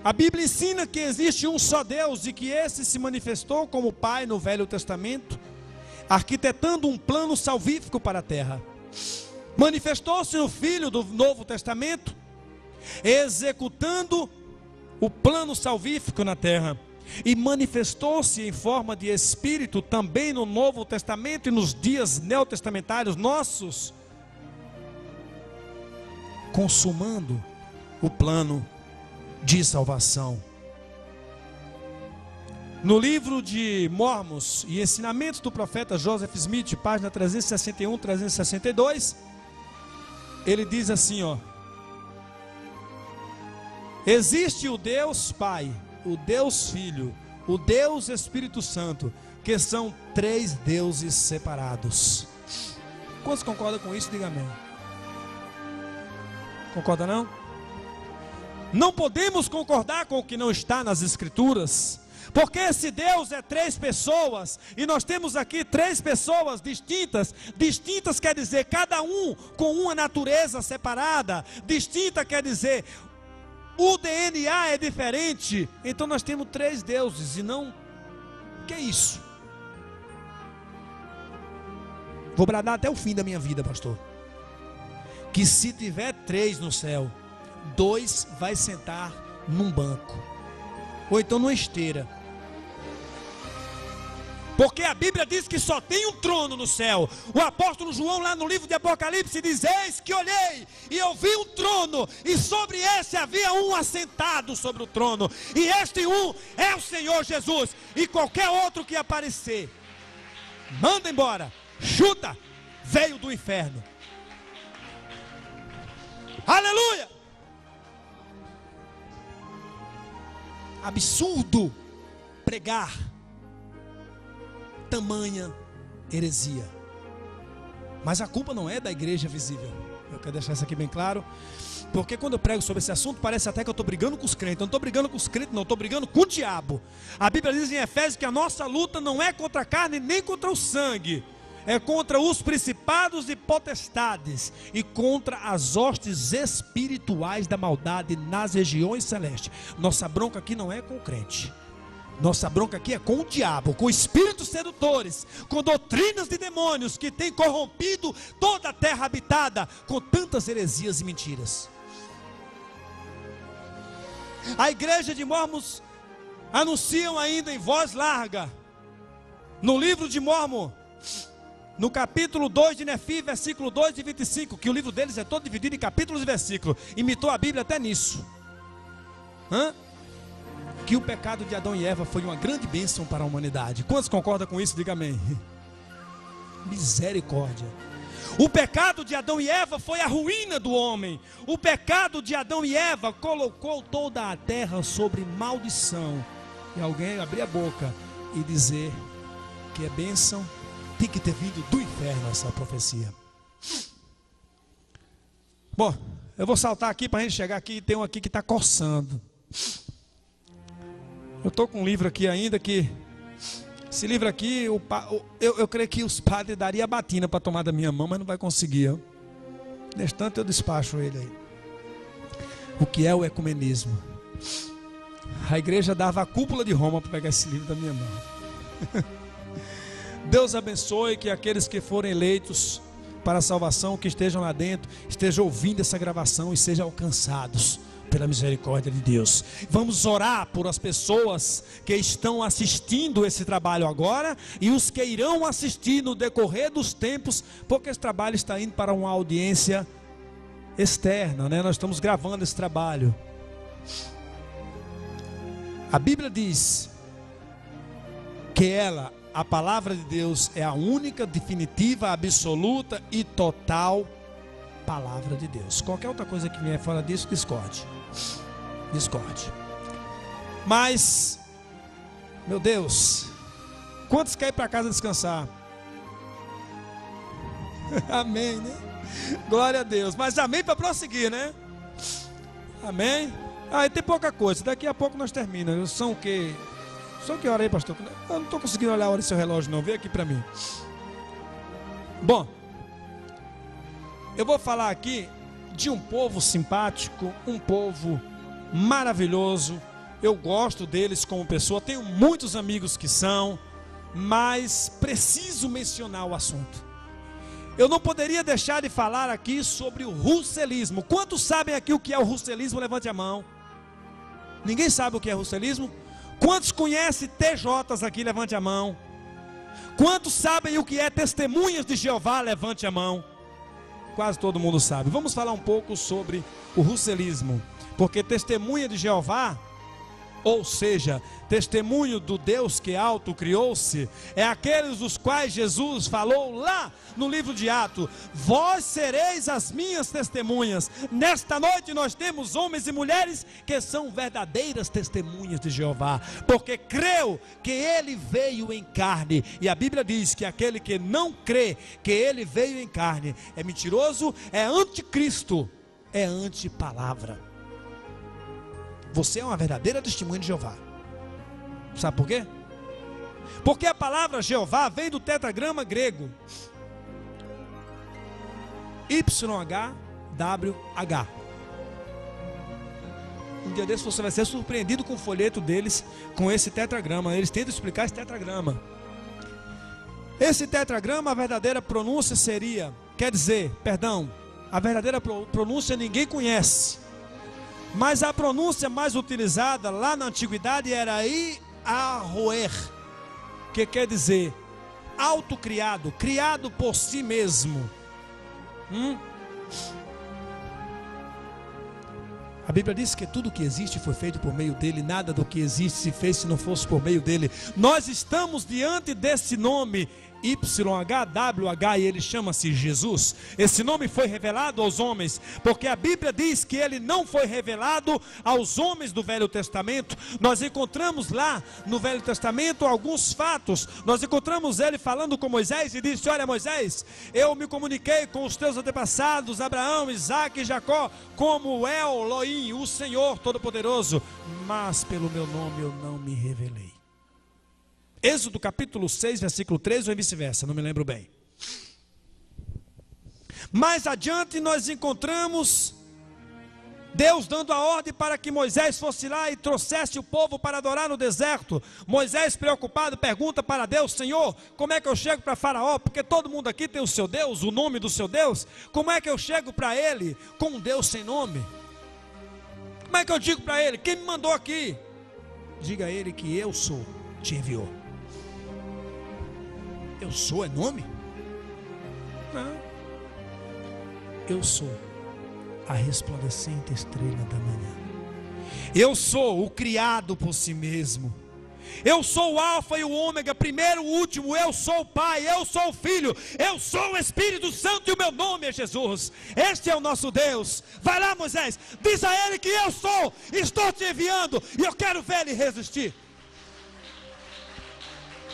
A Bíblia ensina que existe um só Deus e que esse se manifestou como Pai no Velho Testamento, arquitetando um plano salvífico para a terra. Manifestou-se no Filho do Novo Testamento, executando o plano salvífico na terra. E manifestou-se em forma de Espírito também no Novo Testamento e nos dias neotestamentários nossos, consumando o plano de salvação. No livro de Mormons e Ensinamentos do Profeta Joseph Smith, página 361, 362, ele diz assim, existe o Deus Pai, o Deus Filho, o Deus Espírito Santo, que são três deuses separados. Quantos concordam com isso? Diga amém. Concorda não? Não podemos concordar com o que não está nas Escrituras, porque esse Deus é três pessoas, e nós temos aqui três pessoas distintas. Distintas quer dizer cada um com uma natureza separada. Distinta quer dizer o DNA é diferente. Então nós temos três deuses e não... O que é isso? Vou bradar até o fim da minha vida, pastor, que se tiver três no céu, dois vai sentar num banco, ou então numa esteira. Porque a Bíblia diz que só tem um trono no céu. O apóstolo João, lá no livro de Apocalipse, diz: eis que olhei e eu vi um trono, e sobre esse havia um assentado sobre o trono, e este um é o Senhor Jesus. E qualquer outro que aparecer, manda embora, chuta, veio do inferno. Aleluia! Absurdo pregar tamanha heresia. Mas a culpa não é da igreja visível. Eu quero deixar isso aqui bem claro, porque quando eu prego sobre esse assunto, parece até que eu estou brigando com os crentes. Eu não estou brigando com os crentes, não, estou brigando com o diabo. A Bíblia diz em Efésios que a nossa luta não é contra a carne nem contra o sangue, é contra os principados e potestades, e contra as hostes espirituais da maldade nas regiões celestes. Nossa bronca aqui não é com o crente. Nossa bronca aqui é com o diabo, com espíritos sedutores, com doutrinas de demônios que têm corrompido toda a terra habitada com tantas heresias e mentiras. A igreja de Mormons anunciam ainda em voz larga, no livro de Mormon, no capítulo 2 de Nefi, versículo 2 e 25, que o livro deles é todo dividido em capítulos e versículos, imitou a Bíblia até nisso. Que o pecado de Adão e Eva foi uma grande bênção para a humanidade. Quantos concordam com isso? Diga amém. Misericórdia. O pecado de Adão e Eva foi a ruína do homem. O pecado de Adão e Eva colocou toda a terra sobre maldição. E alguém abrir a boca e dizer que é bênção, tem que ter vindo do inferno essa profecia. Bom, eu vou saltar aqui para a gente chegar aqui, e tem um aqui que está coçando. Eu estou com um livro aqui ainda que... Esse livro aqui, eu creio que os padres dariam a batina para tomar da minha mão, mas não vai conseguir. Nesse tanto eu despacho ele aí. O que é o ecumenismo? A igreja dava a cúpula de Roma para pegar esse livro da minha mão. Deus abençoe que aqueles que forem eleitos para a salvação, que estejam lá dentro, estejam ouvindo essa gravação e sejam alcançados pela misericórdia de Deus. Vamos orar por as pessoas que estão assistindo esse trabalho agora e os que irão assistir no decorrer dos tempos, porque esse trabalho está indo para uma audiência externa, né? Nós estamos gravando esse trabalho. A Bíblia diz que a palavra de Deus, é a única, definitiva, absoluta e total palavra de Deus. Qualquer outra coisa que vier fora disso, discorde. Mas, meu Deus, quantos querem ir para casa descansar? Amém, né? Glória a Deus. Mas amém para prosseguir, né? Amém. Aí tem pouca coisa, daqui a pouco nós terminamos. São o quê? São que hora aí, pastor? Eu não estou conseguindo olhar a hora do seu relógio não. Vem aqui para mim. Bom, eu vou falar aqui de um povo simpático, um povo maravilhoso, eu gosto deles como pessoa, tenho muitos amigos que são, mas preciso mencionar o assunto. Eu não poderia deixar de falar aqui sobre o russelismo. Quantos sabem aqui o que é o russelismo? Levante a mão. Ninguém sabe o que é russelismo? Quantos conhecem TJs aqui? Levante a mão. Quantos sabem o que é testemunhas de Jeová? Levante a mão. Quase todo mundo sabe. Vamos falar um pouco sobre o russelismo. Porque testemunha de Jeová, ou seja, testemunho do Deus que autocriou-se, é aqueles dos quais Jesus falou lá no livro de Atos: vós sereis as minhas testemunhas. Nesta noite nós temos homens e mulheres que são verdadeiras testemunhas de Jeová, porque creu que ele veio em carne, e a Bíblia diz que aquele que não crê que ele veio em carne é mentiroso, é anticristo, é antipalavra. Você é uma verdadeira testemunha de Jeová. Sabe por quê? Porque a palavra Jeová vem do tetragrama grego YHWH. Um dia desse você vai ser surpreendido com o folheto deles, com esse tetragrama. Eles tentam explicar esse tetragrama. Esse tetragrama, a verdadeira pronúncia seria, a verdadeira pronúncia ninguém conhece. Mas a pronúncia mais utilizada lá na antiguidade era Iahoer, que quer dizer autocriado, criado por si mesmo. A Bíblia diz que tudo que existe foi feito por meio dele, nada do que existe se fez se não fosse por meio dele. Nós estamos diante desse nome YHWH e ele chama-se Jesus. Esse nome foi revelado aos homens, porque a Bíblia diz que ele não foi revelado aos homens do Velho Testamento. Nós encontramos lá no Velho Testamento alguns fatos. Nós encontramos ele falando com Moisés e disse: olha Moisés, eu me comuniquei com os teus antepassados Abraão, Isaque e Jacó como Elohim, o Senhor Todo-Poderoso, mas pelo meu nome eu não me revelei. Êxodo capítulo 6, versículo 13 ou vice-versa, não me lembro bem. Mais adiante nós encontramos Deus dando a ordem para que Moisés fosse lá e trouxesse o povo para adorar no deserto. Moisés, preocupado, pergunta para Deus: Senhor, como é que eu chego para Faraó? Porque todo mundo aqui tem o seu Deus, o nome do seu Deus. Como é que eu chego para ele com um Deus sem nome? Como é que eu digo para ele? Quem me mandou aqui? Diga a ele que eu sou, te enviou. Eu sou é nome? Não. Eu sou a resplandecente estrela da manhã. Eu sou o criado por si mesmo. Eu sou o alfa e o ômega, primeiro e último. Eu sou o Pai, eu sou o Filho, eu sou o Espírito Santo e o meu nome é Jesus. Este é o nosso Deus. Vai lá, Moisés, diz a ele que eu sou, estou te enviando e eu quero ver ele resistir.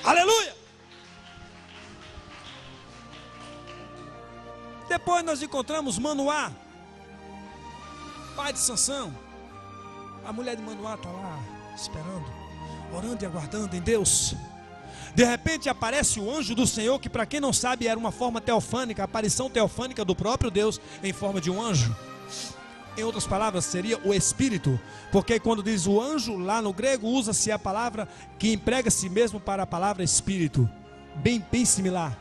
Aleluia! Depois nós encontramos Manoá, pai de Sansão. A mulher de Manoá está lá esperando, orando e aguardando em Deus. De repente aparece o anjo do Senhor, que para quem não sabe era uma forma teofânica, a aparição teofânica do próprio Deus em forma de um anjo. Em outras palavras, seria o Espírito, porque quando diz o anjo, lá no grego, usa-se a palavra que emprega-se mesmo para a palavra Espírito, bem similar.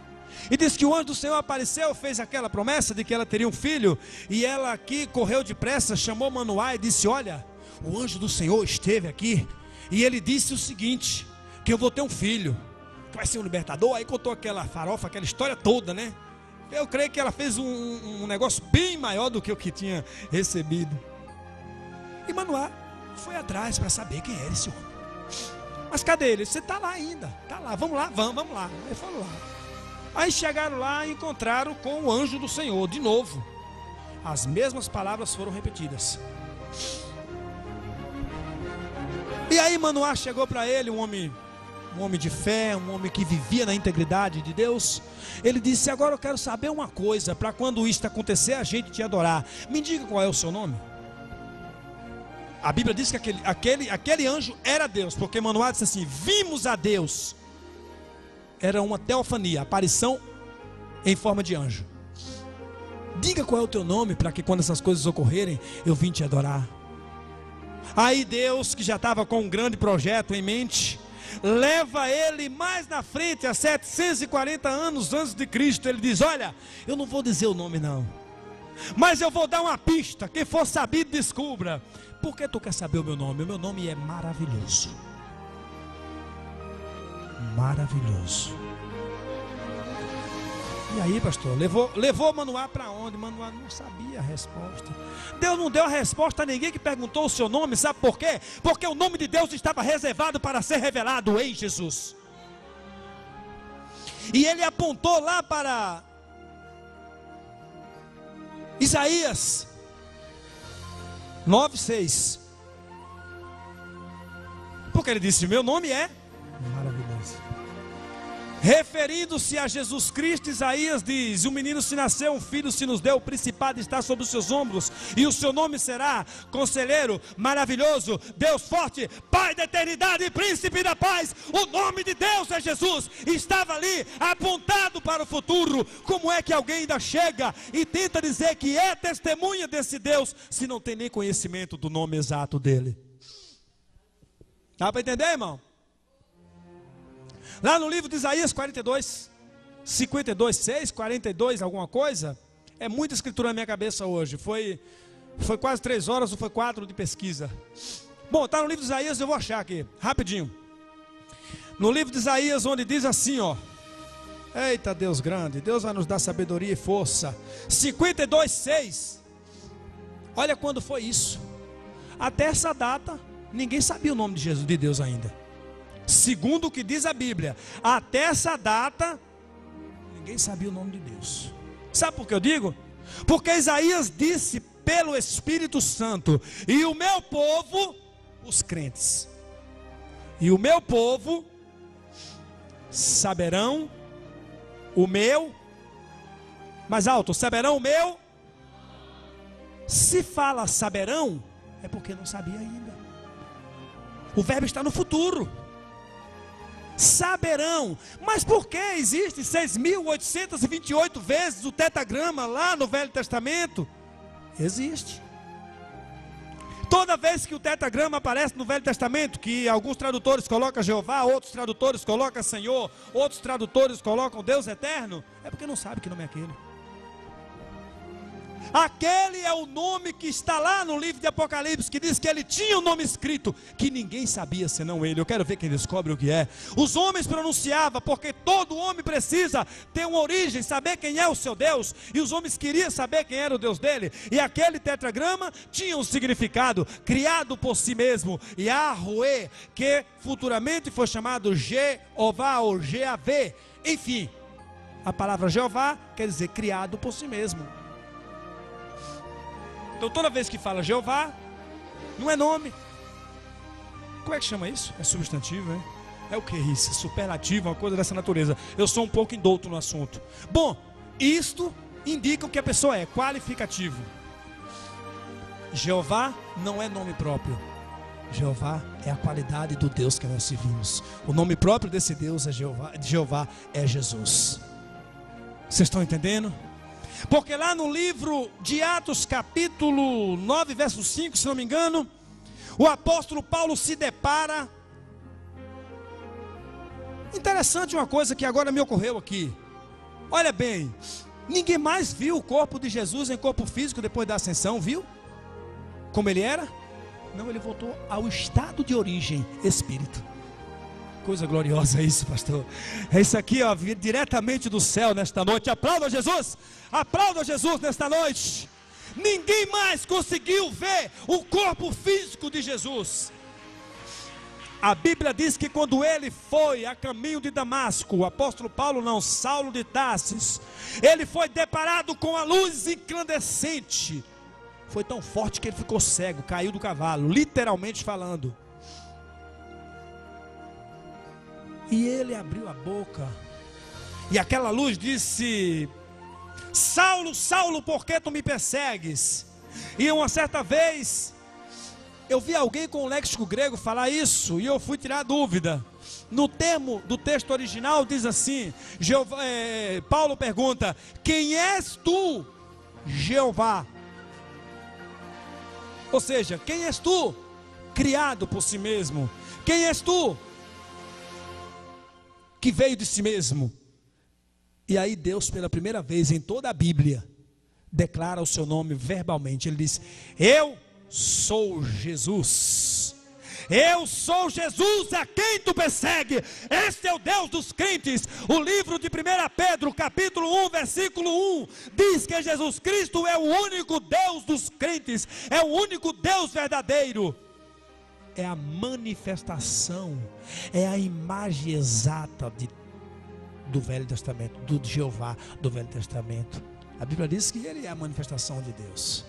E diz que o anjo do Senhor apareceu, fez aquela promessa de que ela teria um filho, e ela aqui correu depressa, chamou Manoá e disse: olha, o anjo do Senhor esteve aqui, e ele disse o seguinte, que eu vou ter um filho, que vai ser um libertador. Aí contou aquela farofa, aquela história toda, né? Eu creio que ela fez um negócio bem maior do que o que tinha recebido. E Manoá foi atrás para saber quem era esse homem. Mas cadê ele? Você está lá ainda, está lá, vamos lá. Aí foram lá. Aí chegaram lá e encontraram com o anjo do Senhor, de novo. As mesmas palavras foram repetidas. E aí Manoá chegou para ele, um homem de fé, um homem que vivia na integridade de Deus. Ele disse: agora eu quero saber uma coisa, para quando isto acontecer a gente te adorar. Me diga qual é o seu nome. A Bíblia diz que aquele anjo era Deus, porque Manoá disse assim: vimos a Deus. Era uma teofania, aparição em forma de anjo. Diga qual é o teu nome, para que quando essas coisas ocorrerem, eu vim te adorar. Aí Deus, que já estava com um grande projeto em mente, leva ele mais na frente, a 740 anos antes de Cristo. Ele diz: olha, eu não vou dizer o nome não, mas eu vou dar uma pista, quem for sabido descubra. Por que tu quer saber o meu nome? O meu nome é maravilhoso. Maravilhoso. E aí, pastor, levou Manoá para onde? Manoá não sabia a resposta. Deus não deu a resposta a ninguém que perguntou o seu nome. Sabe por quê? Porque o nome de Deus estava reservado para ser revelado em Jesus. E ele apontou lá para Isaías 9:6. Porque ele disse: meu nome é maravilhoso. Referindo-se a Jesus Cristo, Isaías diz: um menino se nasceu, um filho se nos deu, o principado está sobre os seus ombros, e o seu nome será Conselheiro, Maravilhoso, Deus Forte, Pai da Eternidade e Príncipe da Paz. O nome de Deus é Jesus. Estava ali apontado para o futuro. Como é que alguém ainda chega e tenta dizer que é testemunha desse Deus, se não tem nem conhecimento do nome exato dele? Dá para entender, irmão? Lá no livro de Isaías 42, 52, 6, 42, alguma coisa. É muita escritura na minha cabeça hoje. Foi quase 3 horas ou foi 4 de pesquisa. Bom, está no livro de Isaías, eu vou achar aqui, rapidinho. No livro de Isaías, onde diz assim, ó. Eita, Deus grande, Deus vai nos dar sabedoria e força. 52, 6. Olha quando foi isso. Até essa data, ninguém sabia o nome de Jesus, de Deus ainda. Segundo o que diz a Bíblia, até essa data, ninguém sabia o nome de Deus. Sabe por que eu digo? Porque Isaías disse pelo Espírito Santo: e o meu povo, os crentes, e o meu povo saberão o meu, mais alto, saberão o meu. Se fala saberão, é porque não sabia ainda. O verbo está no futuro. Saberão. Mas por que existe 6.828 vezes o tetragrama lá no Velho Testamento? Existe. Toda vez que o tetragrama aparece no Velho Testamento, que alguns tradutores colocam Jeová, outros tradutores colocam Senhor, outros tradutores colocam Deus Eterno, é porque não sabe que nome é aquele. Aquele é o nome que está lá no livro de Apocalipse, que diz que ele tinha um nome escrito, que ninguém sabia senão ele. Eu quero ver quem descobre o que é. Os homens pronunciavam, porque todo homem precisa ter uma origem, saber quem é o seu Deus. E os homens queriam saber quem era o Deus dele. E aquele tetragrama tinha um significado, criado por si mesmo, Yahweh, que futuramente foi chamado Jeová ou Jeavê. Enfim, a palavra Jeová quer dizer criado por si mesmo. Então toda vez que fala Jeová, não é nome. Como é que chama isso? É substantivo, hein? É o que isso? É superlativo, uma coisa dessa natureza. Eu sou um pouco indouto no assunto. Bom, isto indica o que a pessoa é, qualificativo. Jeová não é nome próprio. Jeová é a qualidade do Deus que nós servimos. O nome próprio desse Deus é Jeová é Jesus. Vocês estão entendendo? Porque lá no livro de Atos, capítulo 9, verso 5, se não me engano, o apóstolo Paulo se depara. Interessante uma coisa que agora me ocorreu aqui. Olha bem, ninguém mais viu o corpo de Jesus em corpo físico depois da ascensão, viu? Como ele era? Não, ele voltou ao estado de origem, espírito. Coisa gloriosa isso, pastor. É isso aqui, ó, diretamente do céu nesta noite. Aplauda Jesus! Aplauda Jesus nesta noite! Ninguém mais conseguiu ver o corpo físico de Jesus. A Bíblia diz que quando ele foi a caminho de Damasco, o apóstolo Paulo não, Saulo de Tarsis, ele foi deparado com a luz incandescente. Foi tão forte que ele ficou cego, caiu do cavalo, literalmente falando. E ele abriu a boca, e aquela luz disse: Saulo, Saulo, por que tu me persegues? E uma certa vez, eu vi alguém com o léxico grego falar isso, e eu fui tirar a dúvida. No termo do texto original diz assim, Paulo pergunta: quem és tu, Jeová? Ou seja, quem és tu? criado por si mesmo. Quem és tu que veio de si mesmo? E aí Deus, pela primeira vez em toda a Bíblia, declara o seu nome verbalmente. Ele diz: eu sou Jesus. Eu sou Jesus a quem tu persegue. Este é o Deus dos crentes. O livro de 1 Pedro, capítulo 1, versículo 1, diz que Jesus Cristo é o único Deus dos crentes, é o único Deus verdadeiro. É a manifestação, é a imagem exata do Velho Testamento, do Jeová do Velho Testamento. A Bíblia diz que ele é a manifestação de Deus.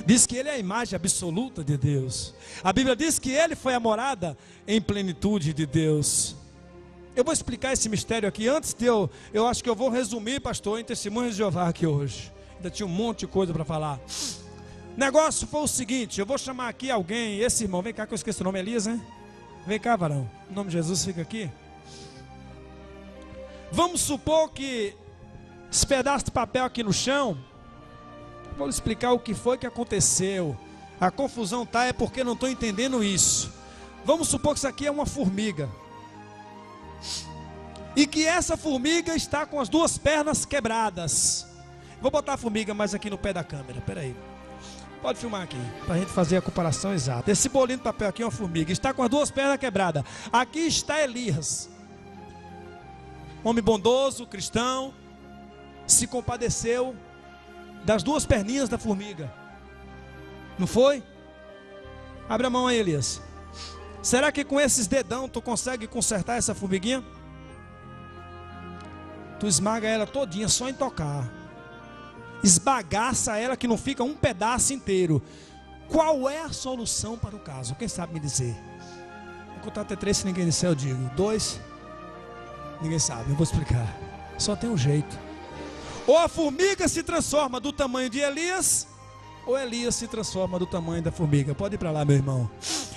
Diz que ele é a imagem absoluta de Deus. A Bíblia diz que ele foi a morada em plenitude de Deus. Eu vou explicar esse mistério aqui. Antes de eu acho que eu vou resumir, pastor, em Testemunhas de Jeová aqui hoje. Ainda tinha um monte de coisa para falar. O negócio foi o seguinte: eu vou chamar aqui alguém. Esse irmão, vem cá que eu esqueci o nome, Elias, né? Vem cá, varão. O nome de Jesus fica aqui. Vamos supor que esse pedaço de papel aqui no chão, vou explicar o que foi que aconteceu. A confusão é porque não estou entendendo isso. Vamos supor que isso aqui é uma formiga, e que essa formiga está com as duas pernas quebradas. Vou botar a formiga mais aqui no pé da câmera. Espera aí, pode filmar aqui, para a gente fazer a comparação exata. Esse bolinho de papel aqui é uma formiga, está com as duas pernas quebradas. Aqui está Elias, homem bondoso, cristão, se compadeceu das duas perninhas da formiga. Não foi? Abre a mão aí, Elias. Será que com esses dedão tu consegue consertar essa formiguinha? Tu esmaga ela todinha só em tocar. Esbagaça ela que não fica um pedaço inteiro. Qual é a solução para o caso? Quem sabe me dizer? Vou contar até 3, se ninguém disser eu digo. 2, ninguém sabe, eu vou explicar. Só tem um jeito. Ou a formiga se transforma do tamanho de Elias, ou Elias se transforma do tamanho da formiga. Pode ir para lá, meu irmão.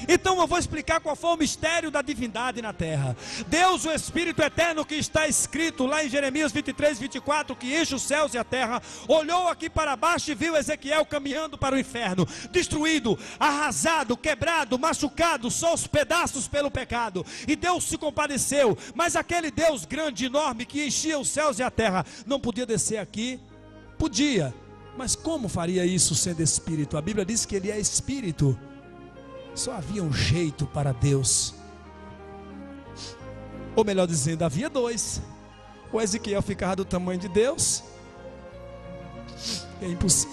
Então eu vou explicar qual foi o mistério da divindade na terra. Deus, o Espírito Eterno, que está escrito lá em Jeremias 23, 24, que enche os céus e a terra, olhou aqui para baixo e viu Ezequiel caminhando para o inferno, destruído, arrasado, quebrado, machucado, só aos pedaços pelo pecado. E Deus se compadeceu, mas aquele Deus grande, enorme, que enchia os céus e a terra, não podia descer aqui? Podia, mas como faria isso sendo Espírito? A Bíblia diz que ele é Espírito. Só havia um jeito para Deus, ou melhor dizendo, havia dois. O Ezequiel ficava do tamanho de Deus, é impossível.